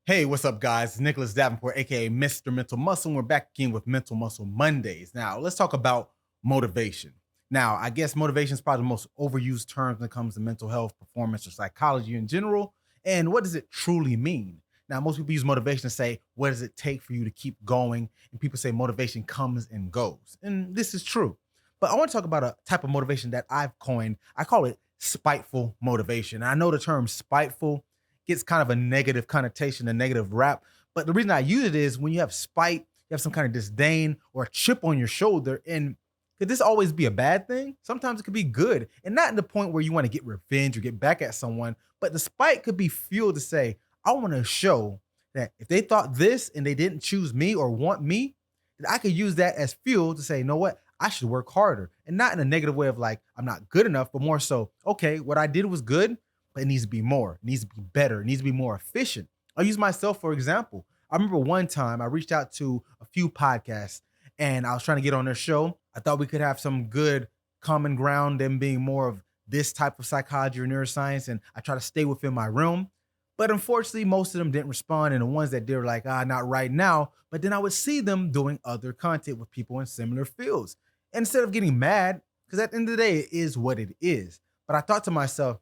Hey, what's up, guys? It's Nicholas Davenport, aka Mr. Mental Muscle. And we're back again with Mental Muscle Mondays. Now, let's talk about motivation. Now, I guess motivation is probably the most overused term when it comes to mental health, performance, or psychology in general. And what does it truly mean? Now, most people use motivation to say, what does it take for you to keep going? And people say motivation comes and goes. And this is true. But I want to talk about a type of motivation that I've coined. I call it spiteful motivation. And I know the term spiteful gets kind of a negative connotation, a negative rap. But the reason I use it is when you have spite, you have some kind of disdain or a chip on your shoulder. And could this always be a bad thing? Sometimes it could be good. And not in the point where you want to get revenge or get back at someone, but the spite could be fuel to say, I want to show that if they thought this and they didn't choose me or want me, that I could use that as fuel to say, you know what? I should work harder. And not in a negative way of like, I'm not good enough, but more so, okay, what I did was good, but it needs to be more, it needs to be better, it needs to be more efficient. I'll use myself for example. I remember one time I reached out to a few podcasts and I was trying to get on their show. I thought we could have some good common ground, them being more of this type of psychology or neuroscience, and I try to stay within my realm. But unfortunately, most of them didn't respond, and the ones that did were like, not right now. But then I would see them doing other content with people in similar fields. And instead of getting mad, because at the end of the day, it is what it is. But I thought to myself,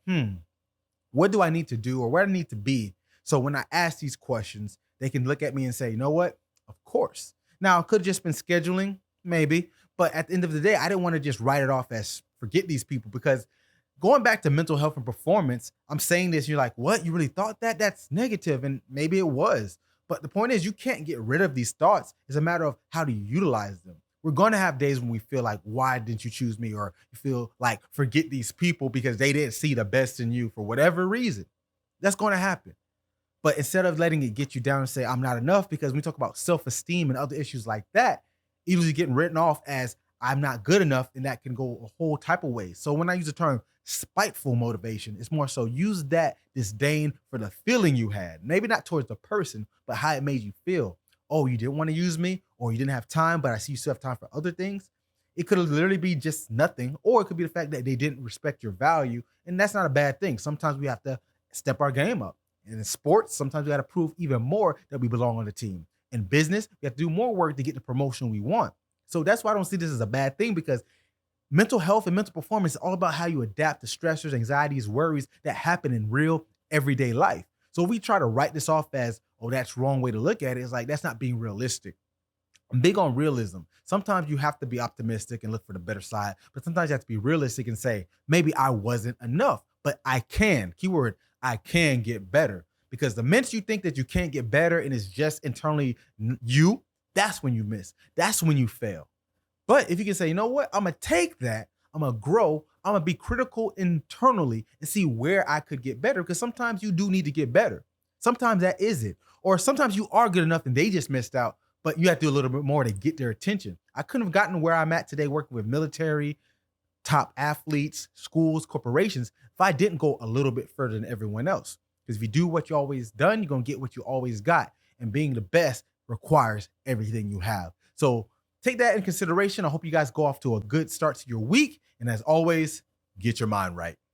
what do I need to do or where I need to be? So when I ask these questions, they can look at me and say, you know what? Of course. Now, it could have just been scheduling, maybe. But at the end of the day, I didn't want to just write it off as forget these people because going back to mental health and performance, I'm saying this, you're like, what? You really thought that? That's negative. And maybe it was. But the point is, you can't get rid of these thoughts. It's a matter of how do you utilize them. We're going to have days when we feel like, why didn't you choose me? Or you feel like, forget these people because they didn't see the best in you for whatever reason. That's going to happen. But instead of letting it get you down and say, I'm not enough, because we talk about self esteem and other issues like that, usually getting written off as I'm not good enough. And that can go a whole type of ways. So when I use the term spiteful motivation, it's more so use that disdain for the feeling you had, maybe not towards the person, but how it made you feel. Oh, you didn't want to use me, or you didn't have time, but I see you still have time for other things. It could literally be just nothing, or it could be the fact that they didn't respect your value. And that's not a bad thing. Sometimes we have to step our game up. And in sports, sometimes we got to prove even more that we belong on the team. In business, we have to do more work to get the promotion we want. So that's why I don't see this as a bad thing, because mental health and mental performance is all about how you adapt to stressors, anxieties, worries that happen in real everyday life. So we try to write this off as, oh, that's the wrong way to look at it. It's like, that's not being realistic. I'm big on realism. Sometimes you have to be optimistic and look for the better side, but sometimes you have to be realistic and say, maybe I wasn't enough, but I can. Keyword, I can get better. Because the minute you think that you can't get better and it's just internally you, that's when you miss. That's when you fail. But if you can say, you know what, I'm gonna take that, I'm gonna grow, I'm gonna be critical internally and see where I could get better. Because sometimes you do need to get better. Sometimes that is it. Or sometimes you are good enough and they just missed out, but you have to do a little bit more to get their attention. I couldn't have gotten where I'm at today working with military, top athletes, schools, corporations, if I didn't go a little bit further than everyone else. Because if you do what you always done, you're gonna get what you always got. And being the best requires everything you have. So take that in consideration. I hope you guys go off to a good start to your week. And as always, get your mind right.